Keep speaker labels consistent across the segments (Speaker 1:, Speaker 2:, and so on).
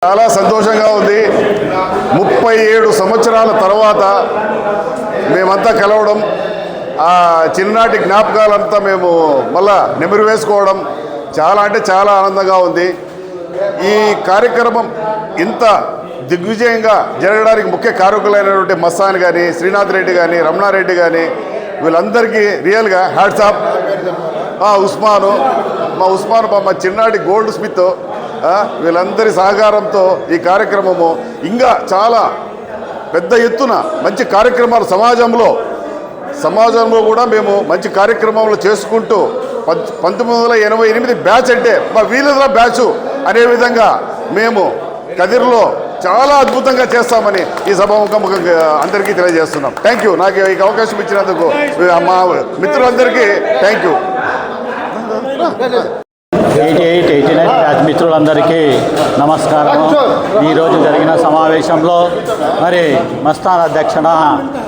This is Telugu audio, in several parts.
Speaker 1: చాలా సంతోషంగా ఉంది. 37 సంవత్సరాల తర్వాత మేమంతా కలవడం, ఆ చిన్ననాటి జ్ఞాపకాలంతా మేము మళ్ళా నెమరు వేసుకోవడం చాలా అంటే చాలా ఆనందంగా ఉంది. ఈ కార్యక్రమం ఇంత దిగ్విజయంగా జరగడానికి ముఖ్య కారకులైనటువంటి మస్తాన్ కానీ, శ్రీనాథ్ రెడ్డి కానీ, రమణారెడ్డి కానీ, వీళ్ళందరికీ రియల్గా హ్యాట్స్ ఆఫ్. ఉస్మాను మా చిన్ననాటి గోల్డ్ స్మిత్, వీళ్ళందరి సహకారంతో ఈ కార్యక్రమము ఇంకా చాలా పెద్ద ఎత్తున మంచి కార్యక్రమాలు సమాజంలో కూడా మేము మంచి కార్యక్రమాలు చేసుకుంటూ 1988 బ్యాచ్ అంటే మా వీళ్ళ బ్యాచ్ అనే విధంగా మేము కదిర్లో చాలా అద్భుతంగా చేస్తామని ఈ సభాముఖంగా అందరికీ తెలియజేస్తున్నాం. Thank you. నాకు ఈ అవకాశం ఇచ్చినందుకు మా మిత్రులందరికీ థ్యాంక్ యూ.
Speaker 2: 88 బ్యాచ్ మిత్రులందరికీ నమస్కారం. ఈరోజు జరిగిన సమావేశంలో మరి మస్తాన్ అధ్యక్షన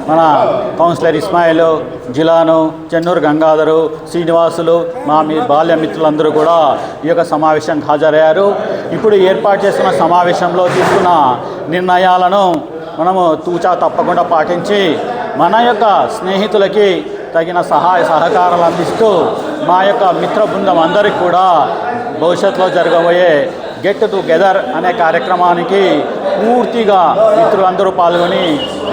Speaker 2: మన కౌన్సిలర్ ఇస్మాయిల్, జిలాను, చెన్నూరు గంగాధరు, శ్రీనివాసులు, మా బాల్య మిత్రులందరూ కూడా ఈ యొక్క సమావేశానికి హాజరయ్యారు. ఇప్పుడు ఏర్పాటు చేస్తున్న సమావేశంలో తీసుకున్న నిర్ణయాలను మనము తూచా తప్పకుండా పాటించి మన యొక్క స్నేహితులకి తగిన సహాయ సహకారాలు అందిస్తూ మా యొక్క మిత్ర బృందం అందరికీ కూడా భవిష్యత్తులో జరగబోయే గెట్ టుగెదర్ అనే కార్యక్రమానికి పూర్తిగా మిత్రులందరూ పాల్గొని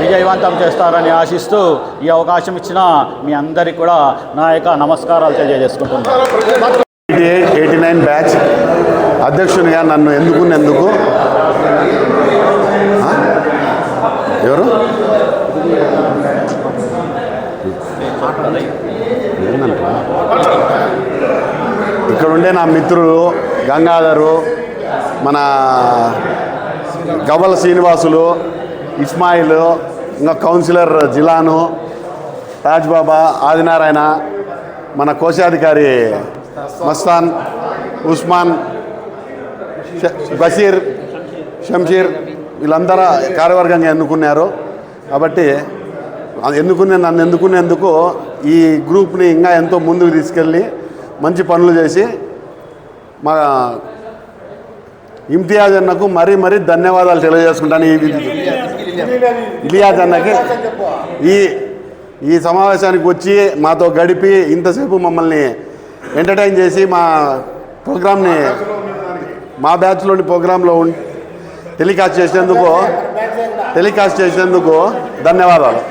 Speaker 2: విజయవంతం చేస్తారని ఆశిస్తూ ఈ అవకాశం ఇచ్చిన మీ అందరికీ కూడా నా యొక్క నమస్కారాలు తెలియజేసుకుంటున్నాను.
Speaker 3: 89 బ్యాచ్ అధ్యక్షునిగా నన్ను ఎన్నుకున్నందుకు ఎవరు ఇక్కడ ఉండే నా మిత్రులు గంగాధరు, మన గవ్వల శ్రీనివాసులు, ఇస్మాయిల్, ఇంకా కౌన్సిలర్ జిలాను, తాజ్బాబా, ఆదినారాయణ, మన కోశాధికారి మస్తాన్, ఉస్మాన్, బషీర్, షంషీర్, వీళ్ళందరూ కార్యవర్గంగా ఎన్నుకున్నారు. కాబట్టి నన్ను ఎన్నుకునేందుకు ఈ గ్రూప్ని ఇంకా ఎంతో ముందుకు తీసుకెళ్ళి మంచి పనులు చేసి మా ఇమ్తియాజ్ అన్నకు మరీ ధన్యవాదాలు తెలియజేసుకుంటాను. ఇలియాజ్ అన్నకి ఈ సమావేశానికి వచ్చి మాతో గడిపి ఇంతసేపు మమ్మల్ని ఎంటర్టైన్ చేసి మా ప్రోగ్రామ్ని మా బ్యాచ్లోని ప్రోగ్రాంలో టెలికాస్ట్ చేసేందుకు ధన్యవాదాలు.